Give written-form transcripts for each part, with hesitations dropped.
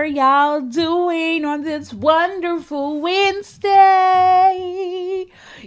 y'all doing on this wonderful Wednesday?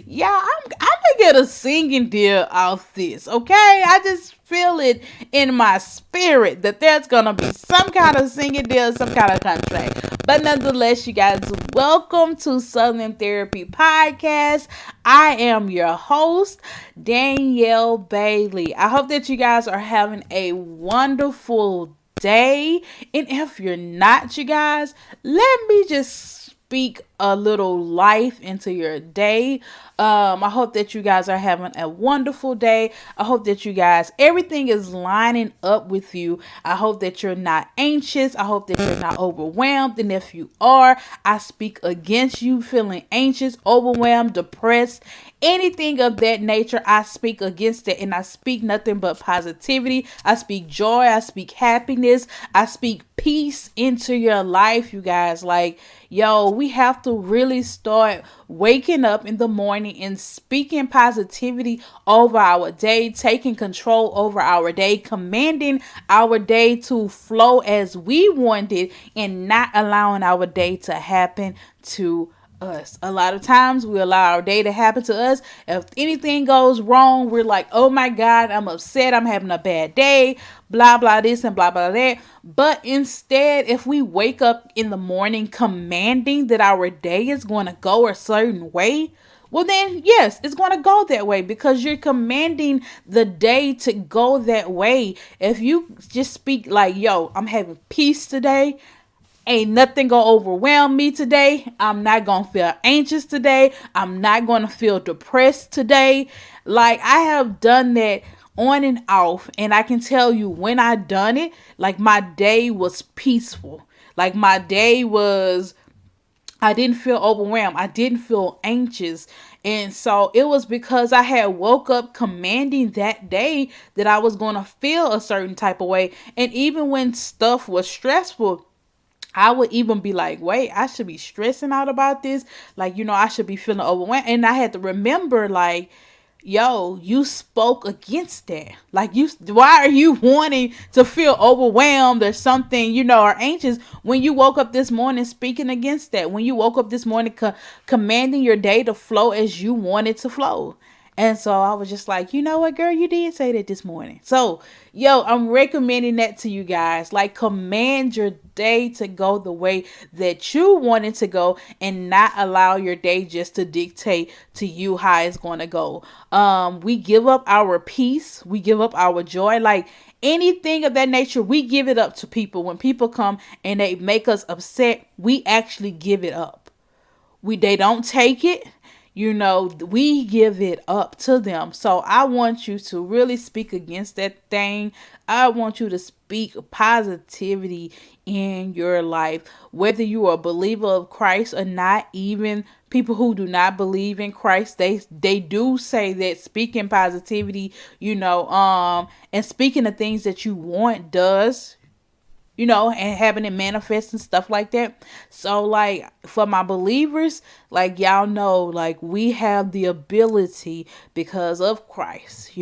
Yeah, I can get a singing deal off this, okay? I just feel it in my spirit that there's gonna be some kind of singing deal, some kind of contract. But nonetheless, you guys, welcome to Southern Therapy Podcast. I am your host, Danielle Bailey. I hope that you guys are having a wonderful day. And if you're not, you guys, let me just speak a little life into your day. I hope that you guys are having a wonderful day. I hope that you guys, everything is lining up with you. I hope that you're not anxious. I hope that you're not overwhelmed. And if you are, I speak against you feeling anxious, overwhelmed, depressed, anything of that nature. I speak against it, and I speak nothing but positivity. I speak joy. I speak happiness. I speak peace into your life, you guys. Like, yo, we have to really start waking up in the morning and speaking positivity over our day, taking control over our day, commanding our day to flow as we want it, and not allowing our day to happen to us. A lot of times we allow our day to happen to us. If anything goes wrong, we're like, oh my God, I'm upset, I'm having a bad day, blah blah this and blah blah that. But instead, if we wake up in the morning commanding that our day is going to go a certain way, well then yes, it's going to go that way because you're commanding the day to go that way. If you just speak like, yo, I'm having peace today, ain't nothing gonna overwhelm me today, I'm not gonna feel anxious today, I'm not gonna feel depressed today. Like, I have done that on and off, and I can tell you when I done it, like, my day was peaceful. Like, my day was, I didn't feel overwhelmed, I didn't feel anxious. And so it was because I had woke up commanding that day that I was gonna feel a certain type of way. And even when stuff was stressful, I would even be like, wait, I should be stressing out about this. Like, I should be feeling overwhelmed. And I had to remember, like, yo, you spoke against that. Like, why are you wanting to feel overwhelmed or something, or anxious when you woke up this morning speaking against that? When you woke up this morning commanding your day to flow as you want it to flow. And so I was just like, you know what, girl, you did say that this morning. So, yo, I'm recommending that to you guys. Like, command your day to go the way that you want it to go, and not allow your day just to dictate to you how it's going to go. We give up our peace. We give up our joy. Like, anything of that nature, we give it up to people. When people come and they make us upset, we actually give it up. They don't take it. We give it up to them. So I want you to really speak against that thing. I want you to speak positivity in your life, whether you are a believer of Christ or not. Even people who do not believe in Christ, they do say that speaking positivity, and speaking the things that you want does, and having it manifest and stuff like that. So, like, for my believers, like, y'all know, like, we have the ability, because of Christ,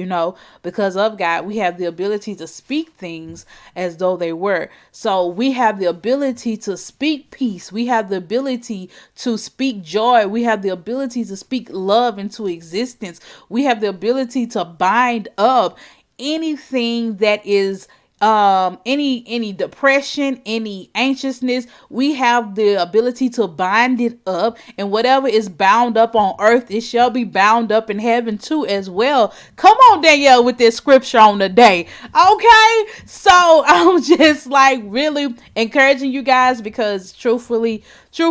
because of God, we have the ability to speak things as though they were. So we have the ability to speak peace. We have the ability to speak joy. We have the ability to speak love into existence. We have the ability to bind up anything that is any depression, any anxiousness. We have the ability to bind it up, and whatever is bound up on earth, it shall be bound up in heaven too as well. Come on, Danielle, with this scripture on the day. Okay, so I'm just like really encouraging you guys, because truth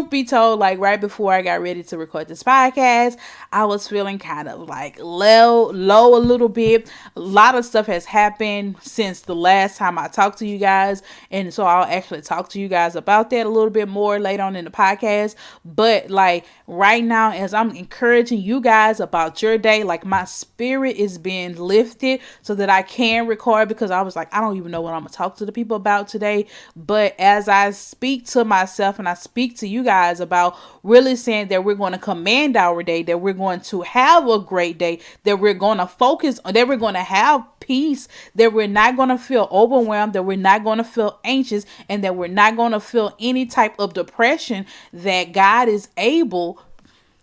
be told, like, right before I got ready to record this podcast, I was feeling kind of like low a little bit. A lot of stuff has happened since the last time I talked to you guys, and so I'll actually talk to you guys about that a little bit more later on in the podcast. But like right now, as I'm encouraging you guys about your day, like, my spirit is being lifted so that I can record, because I was like, I don't even know what I'm gonna talk to the people about today. But as I speak to myself and I speak to to you guys about really saying that we're going to command our day, that we're going to have a great day, that we're going to focus on, that we're going to have peace, that we're not going to feel overwhelmed, that we're not going to feel anxious, and that we're not going to feel any type of depression, that God is able.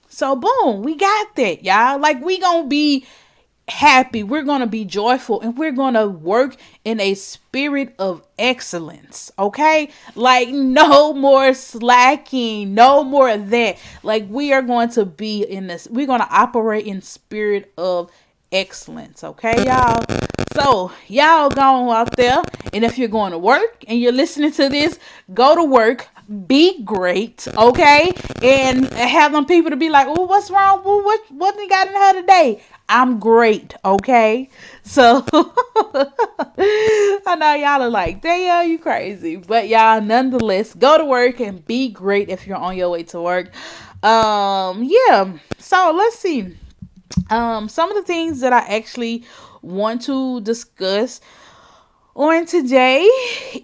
So boom, we got that, y'all. Like, we gonna be happy, we're gonna be joyful, and we're gonna work in a spirit of excellence. Okay, like, no more slacking, no more of that. Like, we are going to be in this, we're gonna operate in spirit of excellence. Okay, y'all. So y'all go out there, and if you're going to work and you're listening to this, go to work, be great, okay, and have them people to be like, oh, what's wrong? What they got in her today? I'm great, okay? So I know y'all are like, damn, you crazy, but y'all, nonetheless, go to work and be great if you're on your way to work. Yeah. So let's see. Some of the things that I actually want to discuss on today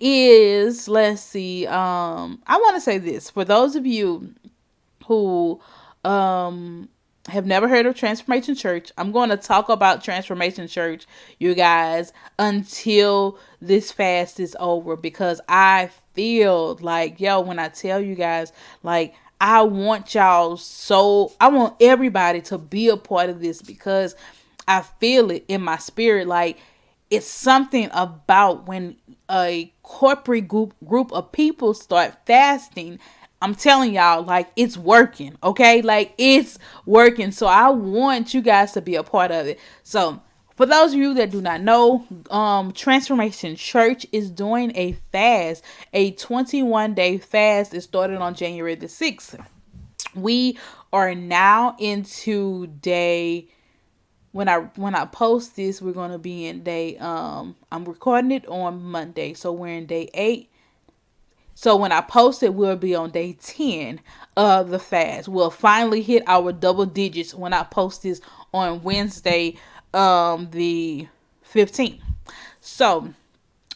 is, let's see, I want to say this for those of you who have never heard of Transformation Church. I'm going to talk about Transformation Church, you guys, until this fast is over, because I feel like, yo, when I tell you guys, like, I want everybody to be a part of this, because I feel it in my spirit. Like, it's something about when a corporate group of people start fasting. I'm telling y'all, like, it's working, okay? Like, it's working. So I want you guys to be a part of it. So for those of you that do not know, Transformation Church is doing a fast, a 21-day fast. It started on January the 6th. We are now into day, when I post this, we're going to be in day, I'm recording it on Monday, so we're in day 8. So when I post it, we'll be on day 10 of the fast. We'll finally hit our double digits when I post this on Wednesday, the 15th. So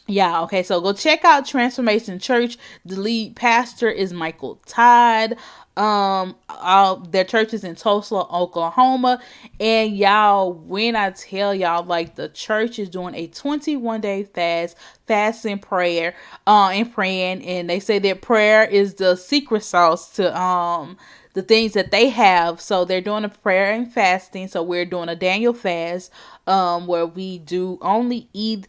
yeah, okay, so go check out Transformation Church. The lead pastor is Michael Todd. Their church is in Tulsa, Oklahoma. And y'all, when I tell y'all, like, the church is doing a 21-day fast and prayer, and praying, and they say that prayer is the secret sauce to the things that they have. So they're doing a prayer and fasting. So we're doing a Daniel fast, where we do only eat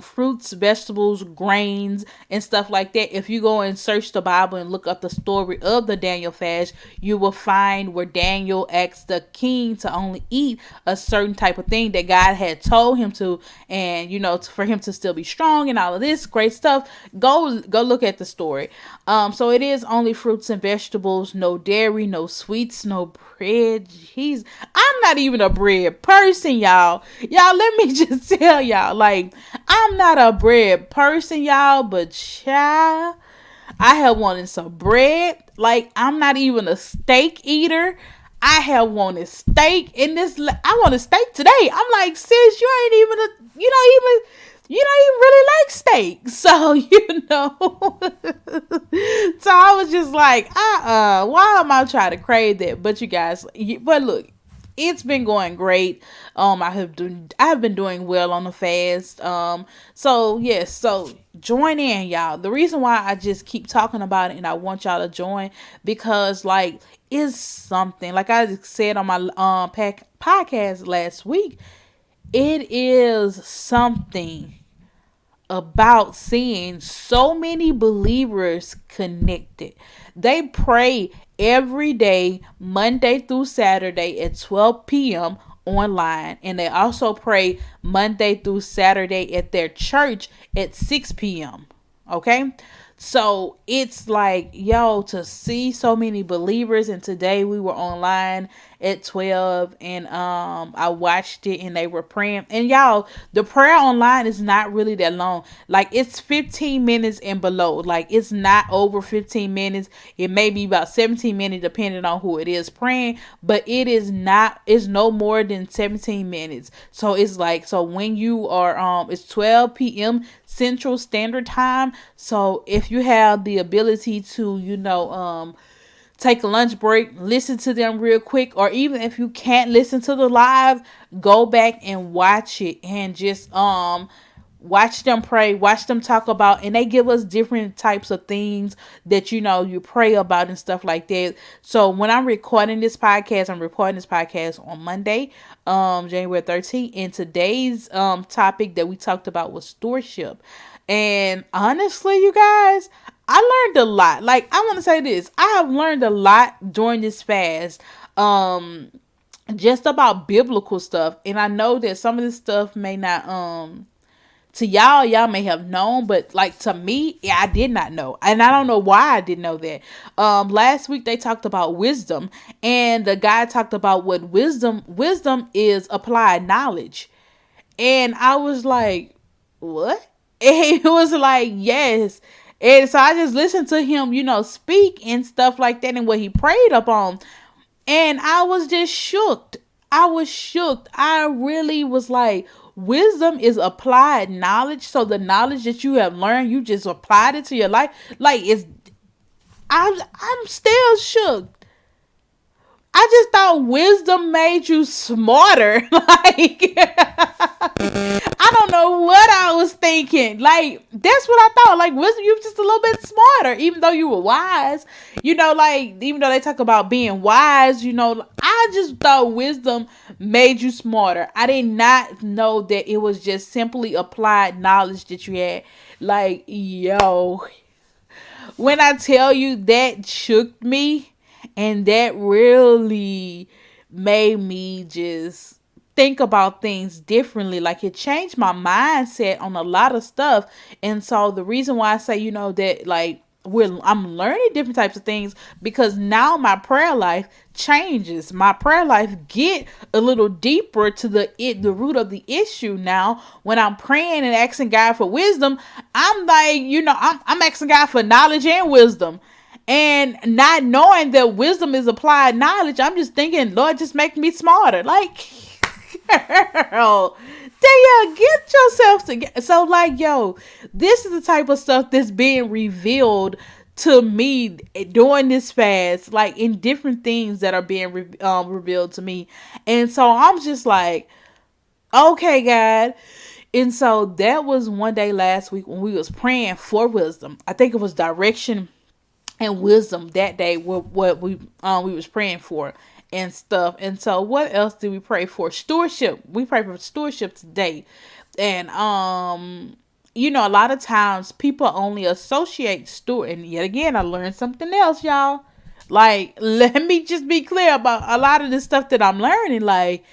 fruits, vegetables, grains, and stuff like that. If you go and search the Bible and look up the story of the Daniel fast, you will find where Daniel asked the king to only eat a certain type of thing that God had told him to, and for him to still be strong and all of this great stuff. Go look at the story. So it is only fruits and vegetables, no dairy, no sweets, no bread. I'm not even a bread person, y'all. Let me just tell y'all, like, I'm not a bread person, y'all, but child, I have wanted some bread. Like, I'm not even a steak eater. I have wanted steak in this. I want a steak today. I'm like, sis, you don't even really like steak. So, so I was just like, why am I trying to crave that? But you guys, but look, it's been going great. I have been doing well on the fast. So yes, so join in, y'all. The reason why I just keep talking about it and I want y'all to join, because, like, it's something, like I said on my podcast last week, it is something about seeing so many believers connected. They pray every day, Monday through Saturday at 12 p.m. online. And they also pray Monday through Saturday at their church at 6 p.m. Okay? So it's like, yo, to see so many believers. And today we were online at 12, and I watched it and they were praying. And y'all, the prayer online is not really that long. Like, it's 15 minutes and below. Like, it's not over 15 minutes. It may be about 17 minutes depending on who it is praying, but it's no more than 17 minutes. So it's like, so when you are it's 12 p.m. Central Standard Time. So if you have the ability to, take a lunch break, listen to them real quick, or even if you can't listen to the live, go back and watch it and just watch them pray, watch them talk about, and they give us different types of things that you pray about and stuff like that. So when I'm recording this podcast on Monday, January 13th, and today's topic that we talked about was stewardship. And honestly, you guys, I learned a lot. Like, I want to say this, I have learned a lot during this fast, just about biblical stuff. And I know that some of this stuff may not to y'all may have known, but like to me, I did not know. And I don't know why I didn't know that. Last week they talked about wisdom, and the guy talked about what wisdom is applied knowledge. And I was like, what? And he was like, yes. And so I just listened to him, speak and stuff like that, and what he prayed upon. And I was just shook. I was shook. I really was like, wisdom is applied knowledge. So the knowledge that you have learned, you just applied it to your life. Like, I'm still shook. I just thought wisdom made you smarter. Like, I don't know what I was thinking. Like, that's what I thought. Like, wisdom, you were just a little bit smarter, even though you were wise. Like, even though they talk about being wise, I just thought wisdom made you smarter. I did not know that it was just simply applied knowledge that you had. Like, yo, when I tell you, that shook me. And that really made me just think about things differently. Like, it changed my mindset on a lot of stuff. And so the reason why I say, that like I'm learning different types of things, because now my prayer life changes. My prayer life get a little deeper to the root of the issue. Now, when I'm praying and asking God for wisdom, I'm like, I'm asking God for knowledge and wisdom. And not knowing that wisdom is applied knowledge, I'm just thinking, Lord, just make me smarter. Like, girl, get yourself together. So, like, yo, this is the type of stuff that's being revealed to me during this fast, like in different things that are being revealed to me. And so I'm just like, okay, God. And so that was one day last week when we was praying for wisdom. I think it was direction and wisdom that day, what we was praying for and stuff. And so what else did we pray for? Stewardship. We pray for stewardship today. And a lot of times people only associate steward. And yet again, I learned something else, y'all. Like, let me just be clear about a lot of the stuff that I'm learning. Like,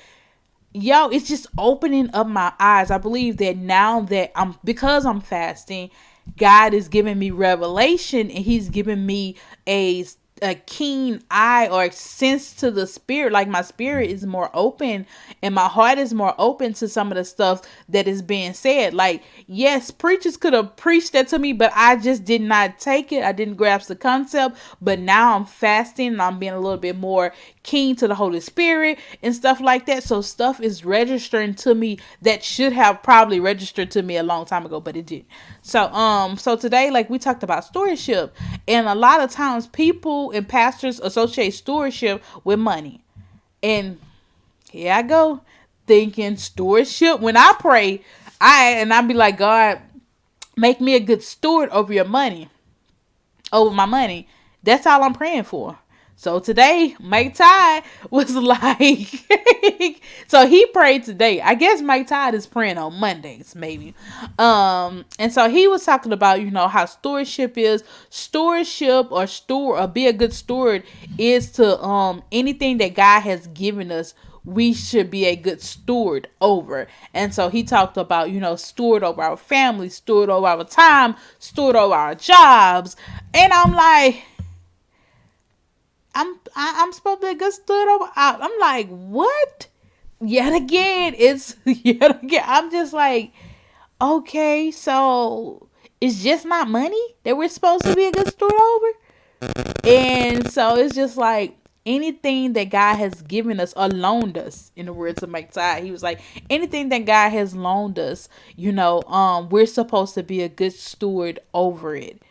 yo, it's just opening up my eyes. I believe that now that because I'm fasting, God is giving me revelation, and he's giving me a keen eye or sense to the spirit. Like, my spirit is more open and my heart is more open to some of the stuff that is being said. Like, yes, preachers could have preached that to me, but I just did not take it. I didn't grasp the concept. But now I'm fasting and I'm being a little bit more keen to the Holy Spirit and stuff like that. So stuff is registering to me that should have probably registered to me a long time ago, but it didn't. So today, like, we talked about stewardship, and a lot of times people and pastors associate stewardship with money. And here I go thinking stewardship. When I pray, I be like, God, make me a good steward over your money, over my money. That's all I'm praying for. So today, Mike Tide was like, so he prayed today. I guess Mike Tide is praying on Mondays, maybe. And so he was talking about, how stewardship is. Stewardship or be a good steward is to anything that God has given us, we should be a good steward over. And so he talked about, steward over our family, steward over our time, steward over our jobs. And I'm like, I'm supposed to be a good steward over. I'm like, what? Yet again, it's yet again. I'm just like, okay, so it's just not money that we're supposed to be a good steward over. And so it's just like anything that God has given us or loaned us, in the words of Mike Ty, he was like, anything that God has loaned us, we're supposed to be a good steward over it.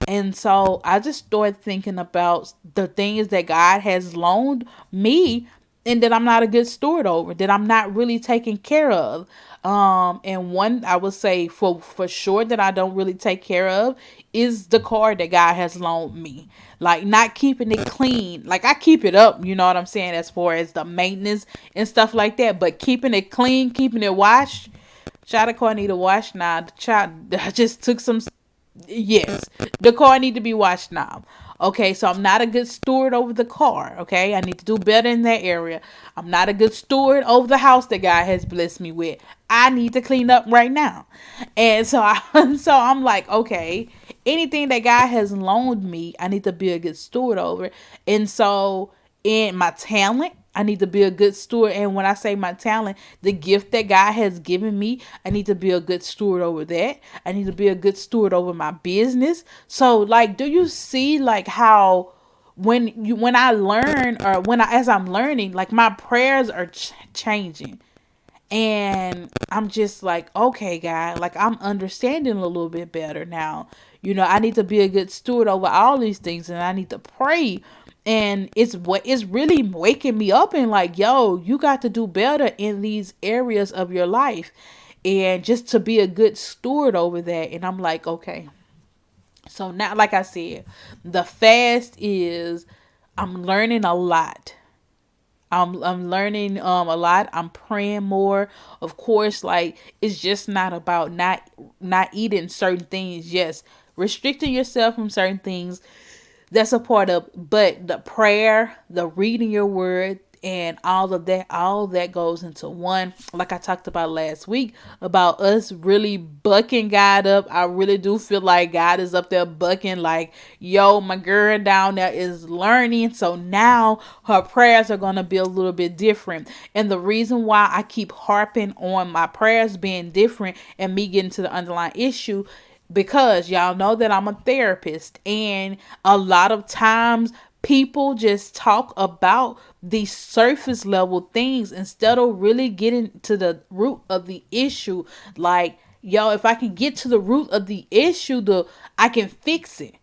And so I just started thinking about the things that God has loaned me and that I'm not a good steward over, that I'm not really taking care of. And one I would say for sure that I don't really take care of is the car that God has loaned me. Like not keeping it clean. Like I keep it up, you know what I'm saying, as far as the maintenance and stuff like that. But keeping it clean, keeping it washed. Child, the car need a wash now. The child, I just took some. Yes, the car need to be washed now. Okay, so I'm not a good steward over the car. Okay, I need to do better in that area. I'm not a good steward over the house that God has blessed me with. I need to clean up right now. And so so I'm like, okay, anything that God has loaned me, I need to be a good steward over. And so in my talent, I need to be a good steward. And when I say my talent, the gift that God has given me, I need to be a good steward over that. I need to be a good steward over my business. So like, do you see like how when I learn, or as I'm learning, like my prayers are changing. And I'm just like, okay, God, like I'm understanding a little bit better now. I need to be a good steward over all these things, and I need to pray. And it's really waking me up and like, yo, you got to do better in these areas of your life, and just to be a good steward over that. And I'm like, okay. So now, like I said, the fast is, I'm learning a lot. I'm learning a lot. I'm praying more. Of course, like it's just not about not eating certain things. Yes, restricting yourself from certain things, that's a part of, but the prayer, the reading your word, and all of that goes into one. Like I talked about last week about us really bucking God up. I really do feel like God is up there bucking, like, yo, my girl down there is learning. So now her prayers are going to be a little bit different. And the reason why I keep harping on my prayers being different and me getting to the underlying issue, because y'all know that I'm a therapist, and a lot of times people just talk about the surface level things instead of really getting to the root of the issue. Like, yo, if I can get to the root of the issue, I can fix it.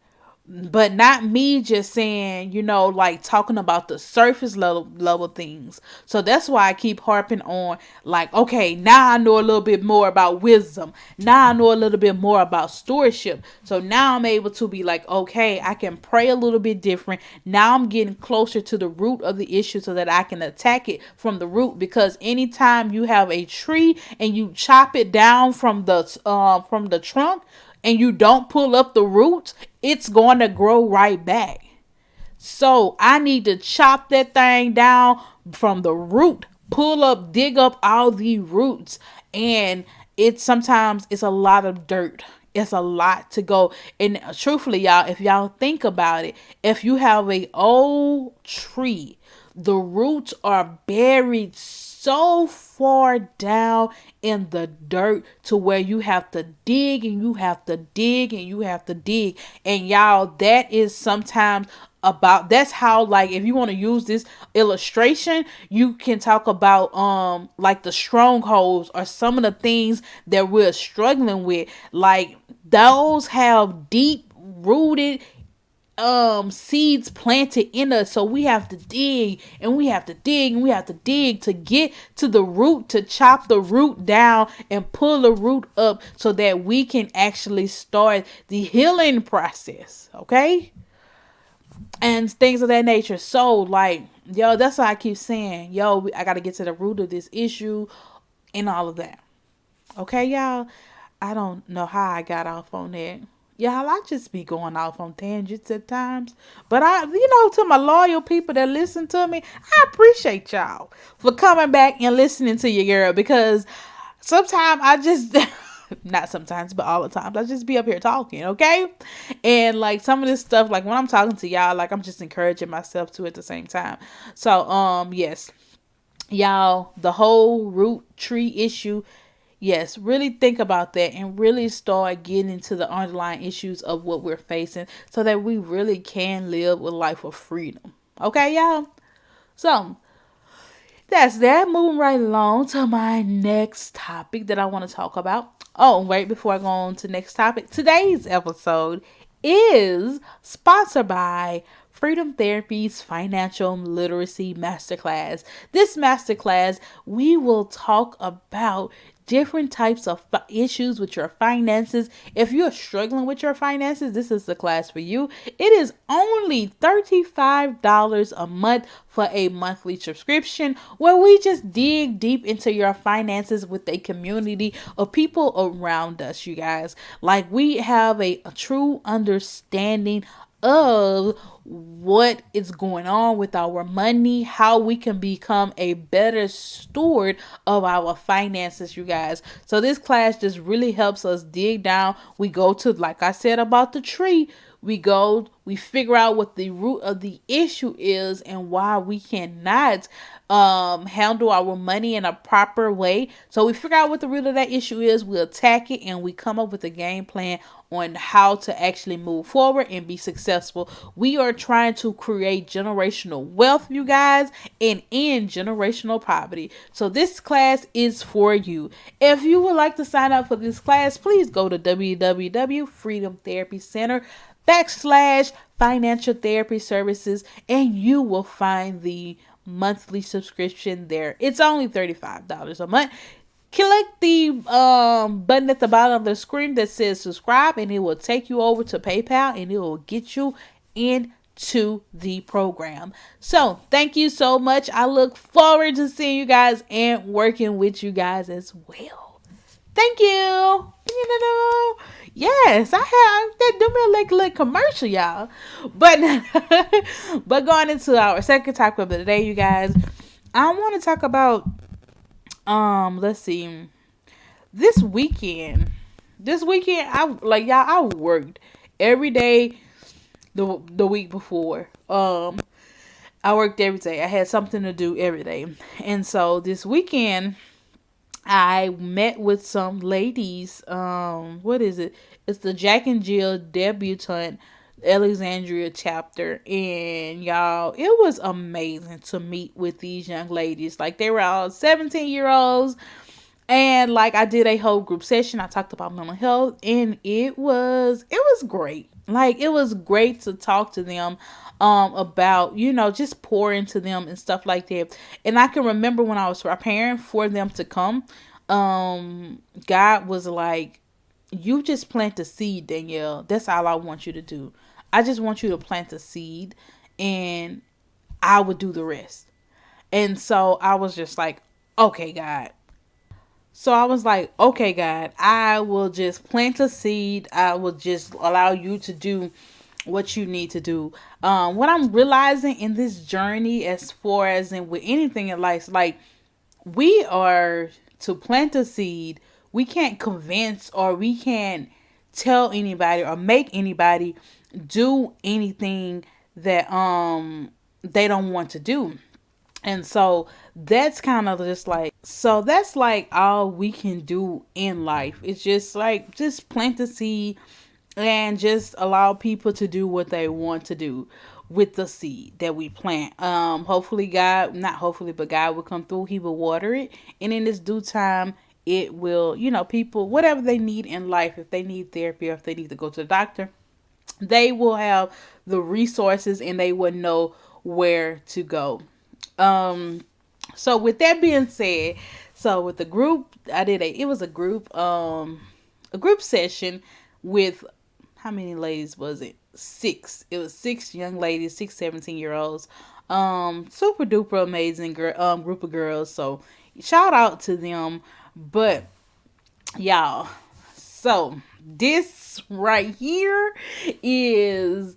But not me just saying, like talking about the surface level things. So that's why I keep harping on, like, okay, now I know a little bit more about wisdom. Now I know a little bit more about stewardship. So now I'm able to be like, okay, I can pray a little bit different. Now I'm getting closer to the root of the issue so that I can attack it from the root. Because anytime you have a tree and you chop it down from the trunk, and you don't pull up the roots, it's going to grow right back. So I need to chop that thing down from the root, dig up all the roots. And sometimes it's a lot of dirt. It's a lot to go. And truthfully, y'all, if y'all think about it, if you have a old tree, the roots are buried so far down in the dirt to where you have to dig and you have to dig and you have to dig. And y'all, that is sometimes that's how, like, if you want to use this illustration, you can talk about like the strongholds or some of the things that we're struggling with. Like, those have deep rooted seeds planted in us. So we have to dig and we have to dig and we have to dig to get to the root, to chop the root down and pull the root up so that we can actually start the healing process. Okay, and things of that nature. So like, yo, that's why I keep saying, yo, I got to get to the root of this issue and all of that. Okay, y'all, I don't know how I got off on that. Y'all, I just be going off on tangents at times. But to my loyal people that listen to me, I appreciate y'all for coming back and listening to your girl. Because sometimes I just Not sometimes, but all the times. I just be up here talking, okay? And like some of this stuff, like when I'm talking to y'all, like I'm just encouraging myself too at the same time. So, yes, y'all, the whole root tree issue, yes, really think about that and really start getting into the underlying issues of what we're facing so that we really can live a life of freedom. Okay, y'all? So, that's that. Moving right along to my next topic that I want to talk about. Oh, wait, before I go on to the next topic, today's episode is sponsored by Freedom Therapy's Financial Literacy Masterclass. This masterclass, we will talk about different types of issues with your finances. If you're struggling with your finances, this is the class for you. It is only $35 a month for a monthly subscription where we just dig deep into your finances with a community of people around us, you guys. Like we have a true understanding of what is going on with our money, how we can become a better steward of our finances, you guys. So this class just really helps us dig down. We go to, like I said about the tree, we figure out what the root of the issue is and why we cannot handle our money in a proper way. So we figure out what the root of that issue is, we attack it, and we come up with a game plan on how to actually move forward and be successful. We are trying to create generational wealth, you guys, and end generational poverty. So this class is for you. If you would like to sign up for this class, please go to www.freedomtherapycenter.com/financial therapy services, and you will find the monthly subscription there. It's only $35 a month. Click the button at the bottom of the screen that says subscribe, and it will take you over to PayPal, and it will get you into the program. So thank you so much. I look forward to seeing you guys and working with you guys as well. Thank you. Yes, I have that. Do me like a little commercial, y'all. But but going into our second topic of the day, you guys, I want to talk about let's see. This weekend, I worked every day the week before. I worked every day. I had something to do every day. And so this weekend I met with some ladies. What is it? It's the Jack and Jill debutante Alexandria chapter, and y'all, it was amazing to meet with these young ladies. Like they were all 17-year-olds, and like I did a whole group session. I talked about mental health, and it was great. Like it was great to talk to them about, just pour into them and stuff like that. And I can remember when I was preparing for them to come, God was like, you just plant the seed, Danielle. That's all I want you to do. I just want you to plant the seed, and I would do the rest. And so I was just like, okay, God. So I was like, okay, God, I will just plant a seed. I will just allow you to do what you need to do. What I'm realizing in this journey, as far as in with anything in life, like we are to plant a seed. We can't convince, or we can't tell anybody or make anybody do anything that they don't want to do. And so that's kind of just like, so that's like all we can do in life. It's just like, just plant the seed and just allow people to do what they want to do with the seed that we plant. Hopefully God, not hopefully, but God will come through. He will water it. And in this due time, it will, people, whatever they need in life, if they need therapy or if they need to go to the doctor, they will have the resources and they will know where to go. So with that being said, so with the group, it was a group session with, how many ladies was it? 6. It was 6 young ladies, 6 17-year-olds. Super duper amazing group of girls. So shout out to them. But y'all, so this right here is,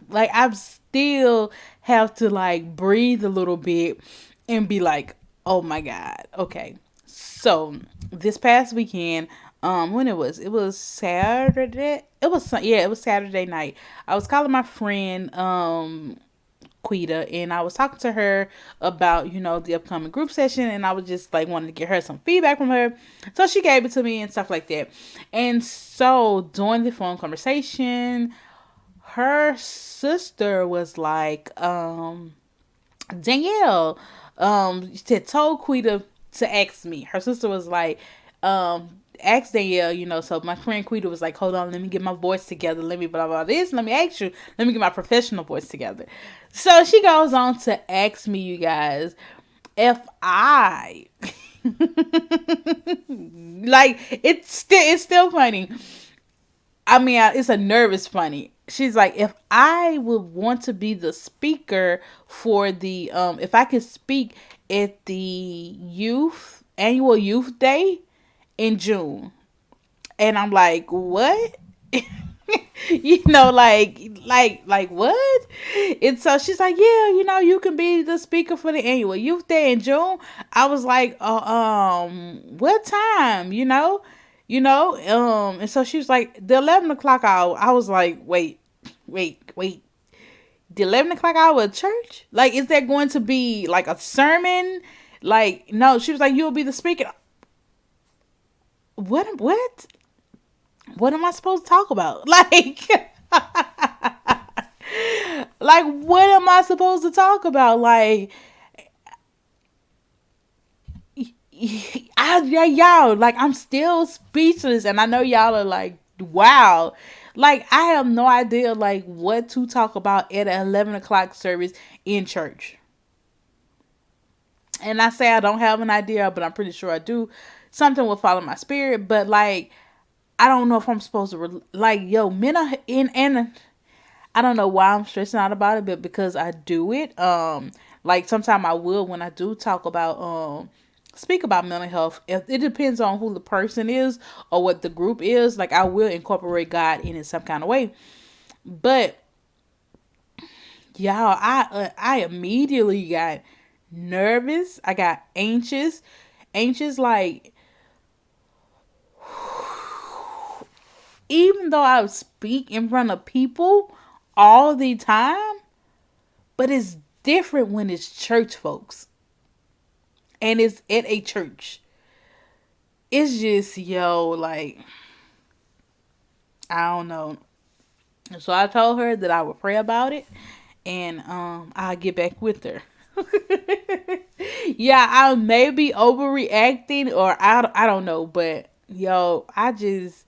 like I still have to like breathe a little bit and be like, oh my God. Okay. So this past weekend, when it was Saturday. It was Saturday night. I was calling my friend Quita, and I was talking to her about, the upcoming group session, and I was just like wanting to get her some feedback from her. So she gave it to me and stuff like that. And so during the phone conversation, her sister was like, Danielle, she told Quita to ask me. Her sister was like, ask Danielle, so my friend Quita was like, hold on, let me get my voice together. Let me blah, blah, this. Let me ask you. Let me get my professional voice together. So she goes on to ask me, you guys, if I, like, it's still funny. I mean, it's a nervous funny. She's like, if I would want to be the speaker for the, if I could speak at the annual youth day in June. And I'm like, what? Like what? And so she's like, yeah, you can be the speaker for the annual youth day in June. I was like, what time? And so she was like, the 11 o'clock hour. I was like, wait, the 11 o'clock hour of church? Like, is there going to be like a sermon? Like, no, she was like, you'll be the speaker. What am I supposed to talk about? Like what am I supposed to talk about? Like, y'all, like, I'm still speechless, and I know y'all are like, wow. Like, I have no idea, like, what to talk about at an 11 o'clock service in church. And I say I don't have an idea, but I'm pretty sure I do. Something will follow my spirit, but, like, I don't know if I'm supposed to, mental, and I don't know why I'm stressing out about it, but because I do it, like, sometimes I will, when I do talk about, speak about mental health, if it depends on who the person is or what the group is, like, I will incorporate God in some kind of way. But y'all, I immediately got nervous. I got anxious, like, even though I speak in front of people all the time, but it's different when it's church folks. And it's at a church. It's just, like, I don't know. So I told her that I would pray about it, and I'll get back with her. Yeah, I may be overreacting, or I don't know, but I just,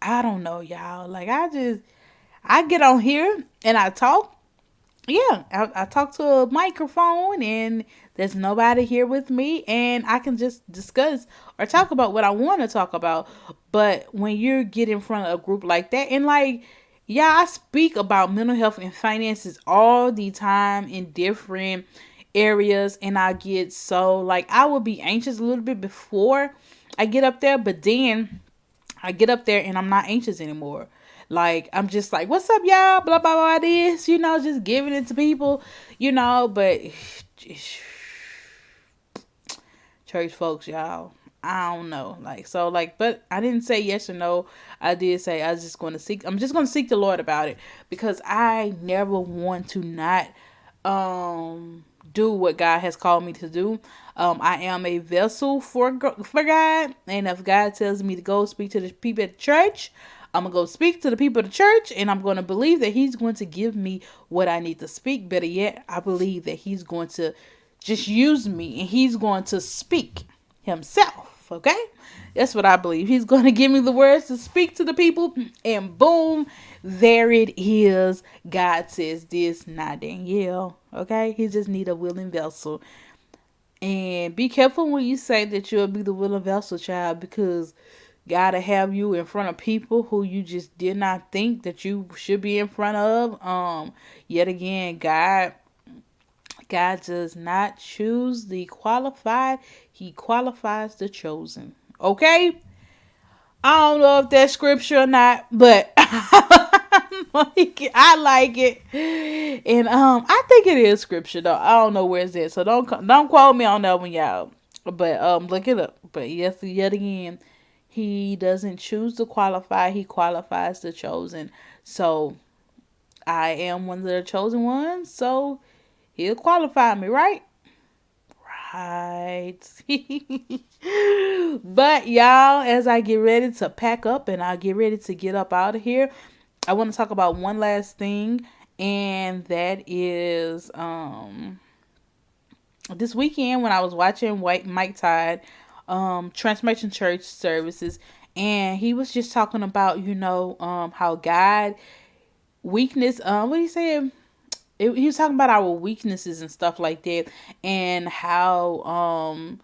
I don't know, y'all. Like, I get on here and I talk. Yeah, I talk to a microphone, and there's nobody here with me, and I can just discuss or talk about what I want to talk about. But when you get in front of a group like that, and like, yeah, I speak about mental health and finances all the time in different areas, and I get so, like, I will be anxious a little bit before I get up there, but then I get up there and I'm not anxious anymore. Like, I'm just like, what's up, y'all? Blah, blah, blah, this, just giving it to people, but church folks, y'all, I don't know. Like, so, like, but I didn't say yes or no. I did say I'm just going to seek the Lord about it, because I never want to not, do what God has called me to do. I am a vessel for God, and if God tells me to go speak to the people at church, I'm going to go speak to the people of the church, and I'm going to believe that he's going to give me what I need to speak. Better yet, I believe that he's going to just use me, and he's going to speak himself, okay? That's what I believe. He's going to give me the words to speak to the people, and boom, there it is. God says this, not Danielle, okay? He just need a willing vessel. And be careful when you say that you'll be the willing vessel, child, because God to have you in front of people who you just did not think that you should be in front of. Yet again, God does not choose the qualified. He qualifies the chosen. Okay? I don't know if that's scripture or not, but I'm Like, I like it, and I think it is scripture though. I don't know where it's at, so don't quote me on that one, y'all. But look it up. But yes, yet again, he doesn't choose to qualify; he qualifies the chosen. So I am one of the chosen ones, so he'll qualify me, right? Right. But y'all, as I get ready to pack up and I get ready to get up out of here, I want to talk about one last thing, and that is this weekend when I was watching White Mike Todd Transformation Church services, and he was just talking about, how God weakness, what he said, he was talking about our weaknesses and stuff like that, and how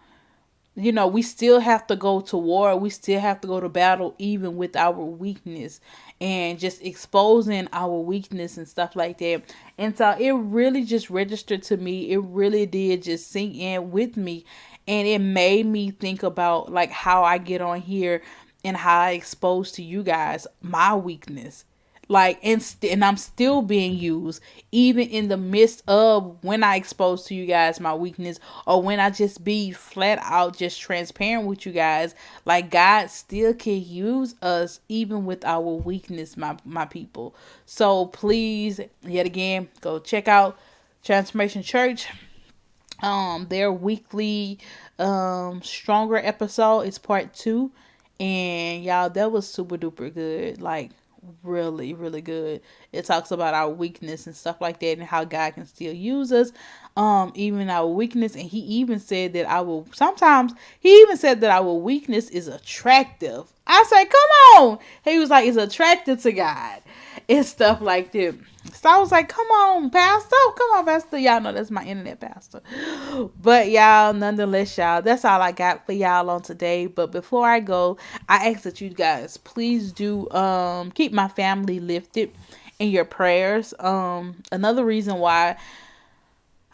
we still have to go to war. We still have to go to battle even with our weakness, and just exposing our weakness and stuff like that. And so it really just registered to me. It really did just sink in with me. And it made me think about like how I get on here and how I expose to you guys my weakness. Like, and I'm still being used even in the midst of when I expose to you guys my weakness, or when I just be flat out just transparent with you guys. Like, God still can use us even with our weakness, my people. So please, yet again, go check out Transformation Church. Their weekly stronger episode is part 2, and y'all, that was super duper good. Like, really, really good. It talks about our weakness and stuff like that, and how God can still use us, even our weakness. And he even said that our weakness is attractive. I said, come on. He was like, it's attractive to God and stuff like that. So I was like, come on, pastor. Come on, pastor. Y'all know that's my internet pastor. But y'all, nonetheless, y'all, that's all I got for y'all on today. But before I go, I ask that you guys please do keep my family lifted in your prayers. Another reason why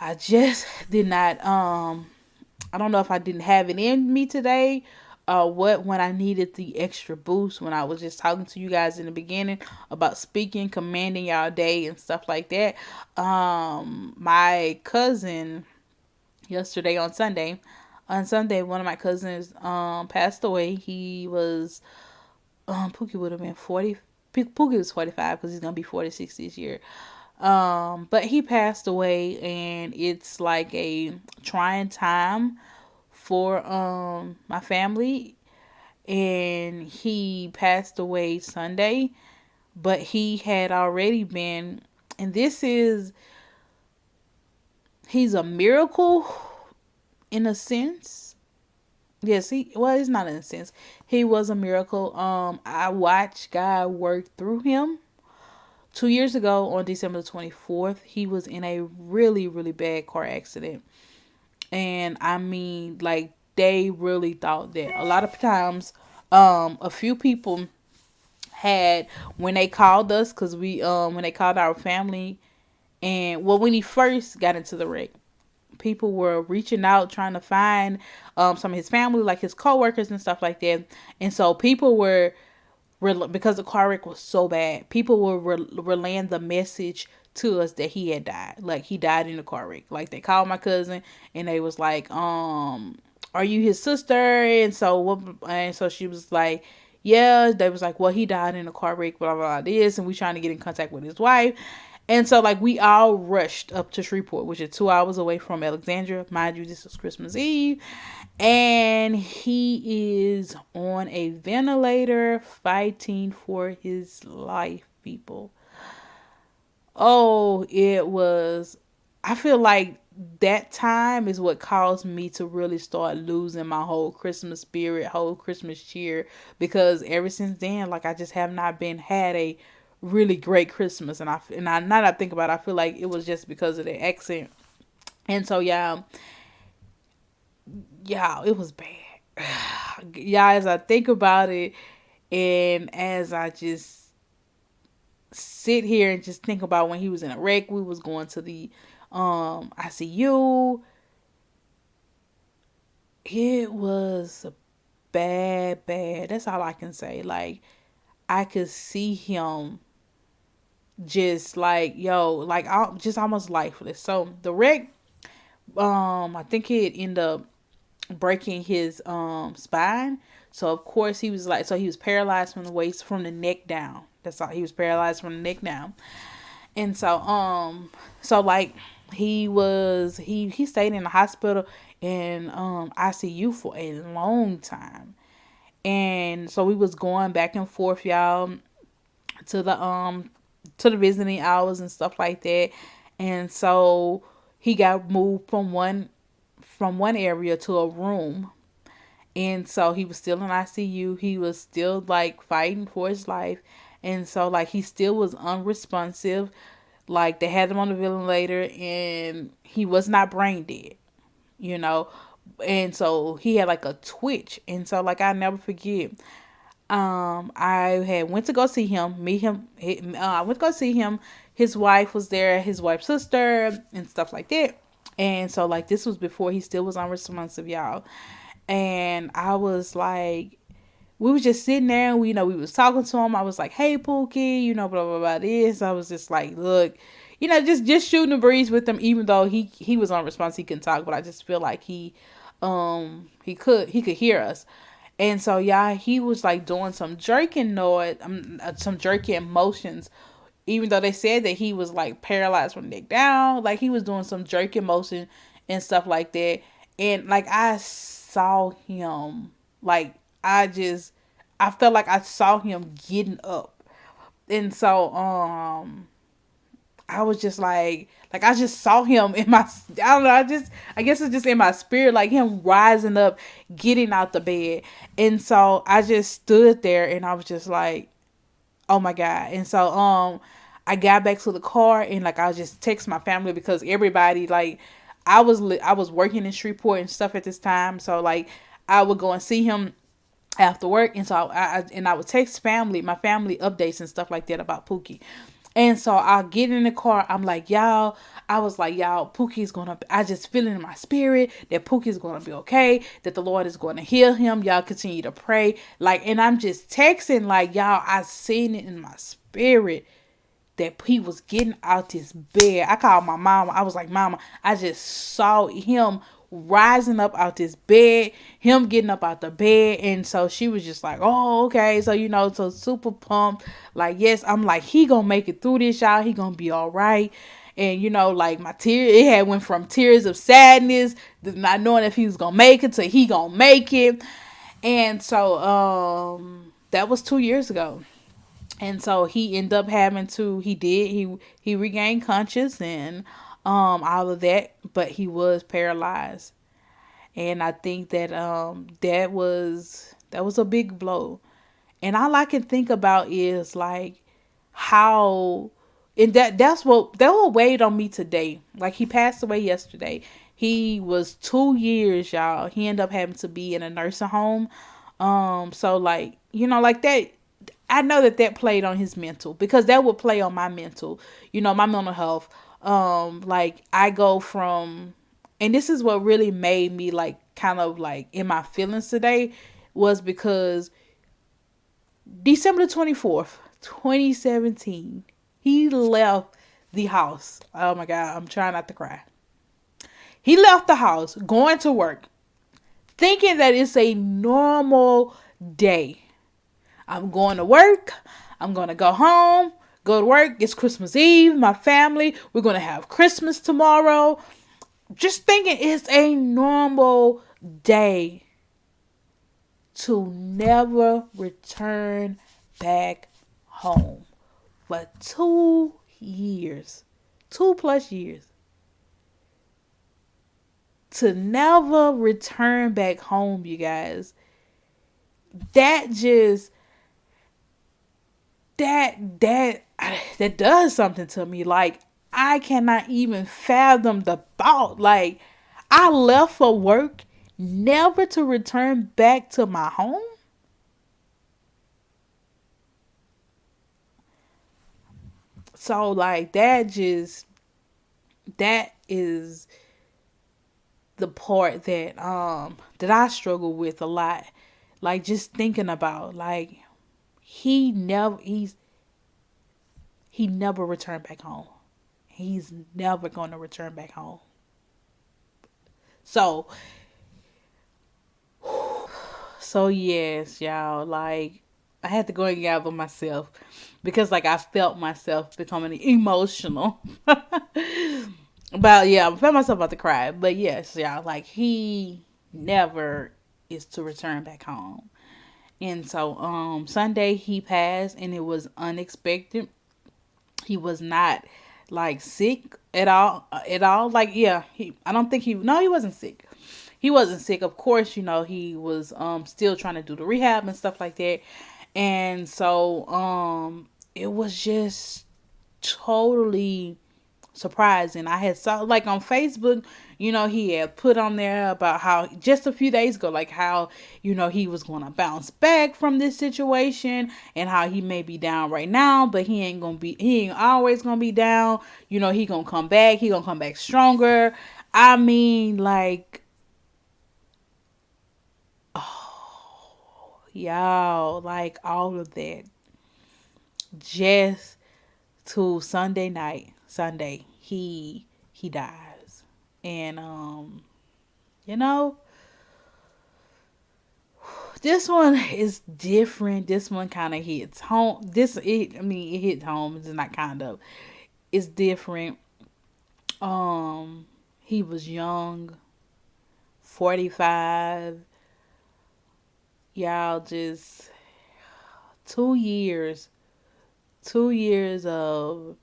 I just did not I don't know if I didn't have it in me today, when I needed the extra boost, when I was just talking to you guys in the beginning about speaking, commanding y'all day and stuff like that. My cousin yesterday on Sunday, one of my cousins passed away. He was Pookie would have been 40. Pookie was 45 because he's gonna be 46 this year. But he passed away, and it's like a trying time for my family. And he passed away Sunday, but he had already been, and he's a miracle in a sense. Yes, it's not in a sense. He was a miracle. I watched God work through him. 2 years ago, on December the 24th, he was in a really, really bad car accident. And I mean, like, they really thought that a lot of times, a few people had, when they called us, because when they called our family, and well, when he first got into the wreck, people were reaching out trying to find some of his family, like his coworkers and stuff like that. And so people were, because the car wreck was so bad, people were relaying the message to us that he had died. Like, he died in the car wreck. Like, they called my cousin and they was like, are you his sister? And so she was like, yeah. They was like, well, he died in a car wreck, blah, blah, blah, this, and we trying to get in contact with his wife. And so, like, we all rushed up to Shreveport, which is 2 hours away from Alexandria. Mind you, this was Christmas Eve. And he is on a ventilator fighting for his life, people. Oh, I feel like that time is what caused me to really start losing my whole Christmas spirit, whole Christmas cheer. Because ever since then, like, I just have not had a really great Christmas. And now that I think about it, I feel like it was just because of the accent. And so, yeah, it was bad. Yeah, as I think about it, and as I just sit here and just think about when he was in a wreck, we was going to the ICU. It was bad. That's all I can say. Like, I could see him just like, yo, like just almost lifeless. So the wreck, I think it ended up breaking his spine. So of course he was like, so he was paralyzed from the waist, from the neck down. That's all. He was paralyzed from the neck down. And so like he stayed in the hospital in ICU for a long time. And so we was going back and forth, y'all, to the visiting hours and stuff like that. And so he got moved from one area to a room. And so he was still in ICU. He was still like fighting for his life. And so like he still was unresponsive. Like they had him on the ventilator and he was not brain dead, you know. And so he had like a twitch. And so like I never forget. I had went to go see him, meet him. I went to go see him. His wife was there, his wife's sister, and stuff like that. And so like this was before he still was unresponsive, y'all. And I was like, we was just sitting there and we was talking to him. I was like, hey Pookie, blah blah blah this. I was just like, look, just shooting the breeze with him, even though he was unresponsive, he couldn't talk, but I just feel like he could hear us. And so yeah, he was like doing some jerking noise, some jerking motions, even though they said that he was like paralyzed from the neck down. Like he was doing some jerking motion and stuff like that. And like I saw him, like I felt like I saw him getting up. And so I was just like I just saw him in my, I don't know, I guess it's just in my spirit, like him rising up, getting out the bed. And so I just stood there and I was just like, oh my God. And so I got back to the car and like I just text my family, because everybody, like I was working in Shreveport and stuff at this time. So like I would go and see him after work. And so I would text my family updates and stuff like that about Pookie. And so I get in the car. I'm like, y'all, I was like, y'all, Pookie's gonna, I just feel it in my spirit that Pookie's gonna be okay, that the Lord is gonna heal him. Y'all continue to pray. Like, and I'm just texting, like, y'all, I seen it in my spirit that he was getting out this bed. I called my mama. I was like, Mama, I just saw him rising up out this bed, him getting up out the bed. And so she was just like, oh, okay. So, so super pumped. Like, yes, I'm like, he gonna make it through this, y'all. He gonna be all right. And, like my it had went from tears of sadness, not knowing if he was gonna make it, to he gonna make it. And so, that was 2 years ago. And so he ended up he regained conscious and all of that, but he was paralyzed. And I think that that was a big blow. And all I can think about is like how, and that what weighed on me today. Like he passed away yesterday. He was 2 years, y'all. He ended up having to be in a nursing home. So like, like that, I know that played on his mental, because that would play on my mental, my mental health. Like I go from, and this is what really made me like kind of like in my feelings today, was because December 24th, 2017, he left the house. Oh my God, I'm trying not to cry. He left the house, going to work, thinking that it's a normal day. I'm going to work. I'm going to go home, go to work. It's Christmas Eve. My family, we're going to have Christmas tomorrow. Just thinking it's a normal day, to never return back home for 2 years, 2+ years. To never return back home, you guys. That just, that does something to me. Like, I cannot even fathom the thought. Like, I left for work, never to return back to my home. So like that is the part that I struggle with a lot. Like just thinking about, like, he's he never returned back home. He's never going to return back home. So, yes, y'all, like, I had to go and gather myself because, like, I felt myself becoming emotional. But yeah, I felt myself about to cry. But yes, y'all, like, he never is to return back home. And so, Sunday he passed, and it was unexpected. He was not like sick at all. Like, yeah, I don't think no, he wasn't sick. He wasn't sick. Of course, he was still trying to do the rehab and stuff like that. And so it was just totally surprising. I had saw, like, on Facebook, he had put on there about how just a few days ago, like, how, he was going to bounce back from this situation, and how he may be down right now, but he ain't always going to be down. He going to come back. He going to come back stronger. I mean, like, oh, y'all, like, all of that just to Sunday he dies. And you know this one is different. This one kind of hits home. It hit home. It's not kind of, it's different. He was young, 45. Y'all, just 2 years, 2 years of,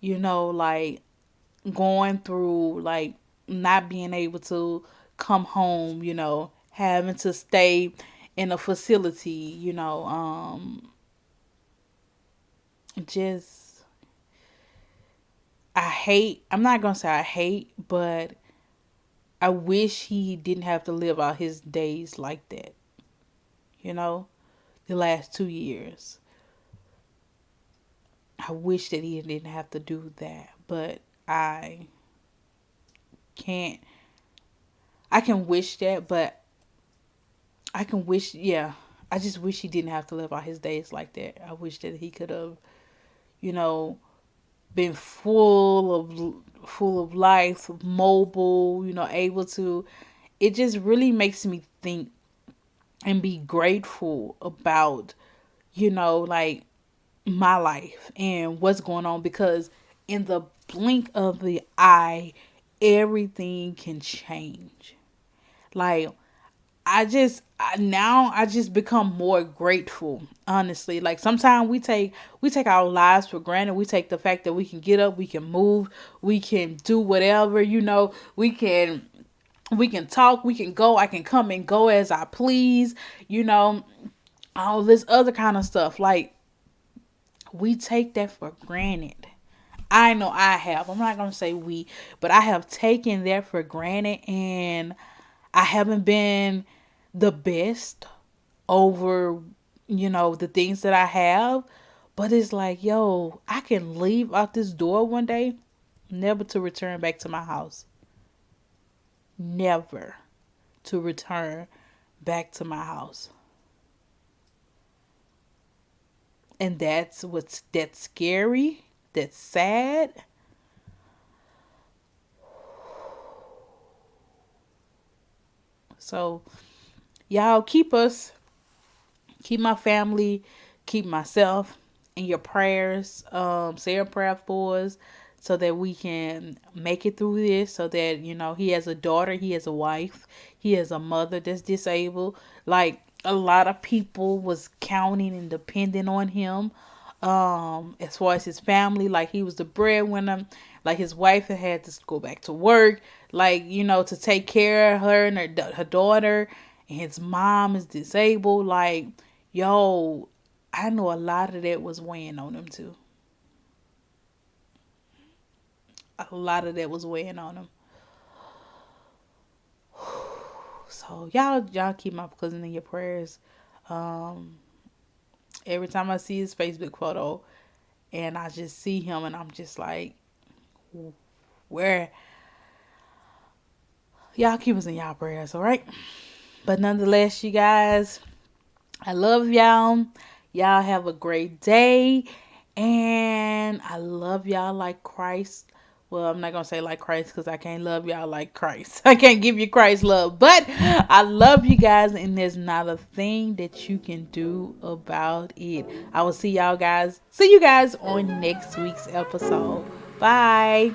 like, going through, like, not being able to come home, having to stay in a facility, just, I'm not gonna say I hate, but I wish he didn't have to live out his days like that, the last 2 years. I wish that he didn't have to do that, but I can't. I can wish that, but I can wish, yeah. I just wish he didn't have to live out his days like that. I wish that he could have, been full of life, mobile, able to. It just really makes me think and be grateful about, like, my life and what's going on, because in the blink of the eye, everything can change. Like, now I just become more grateful, honestly. Like, sometimes we take our lives for granted. We take the fact that we can get up, we can move, we can do whatever, we can talk, we can go, I can come and go as I please, all this other kind of stuff. Like, we take that for granted. I know I have. I'm not going to say we, but I have taken that for granted, and I haven't been the best over, the things that I have. But it's like, yo, I can leave out this door one day, never to return back to my house. Never to return back to my house. And that's scary. That's sad. So, y'all, keep my family, keep myself in your prayers. Say a prayer for us so that we can make it through this. So that, he has a daughter, he has a wife, he has a mother that's disabled. Like, a lot of people was counting and depending on him. As far as his family, like, he was the breadwinner. Like, his wife had to go back to work, like, to take care of her and her daughter, and his mom is disabled. Like, yo, I know a lot of that was weighing on him too. A lot of that was weighing on him. So y'all keep my cousin in your prayers. Every time I see his Facebook photo and I just see him, and I'm just like, where? Y'all keep us in y'all prayers, all right? But nonetheless, you guys, I love y'all. Y'all have a great day. And I love y'all like Christ. Well, I'm not going to say like Christ because I can't love y'all like Christ. I can't give you Christ love. But I love you guys, and there's not a thing that you can do about it. I will see y'all guys. See you guys on next week's episode. Bye.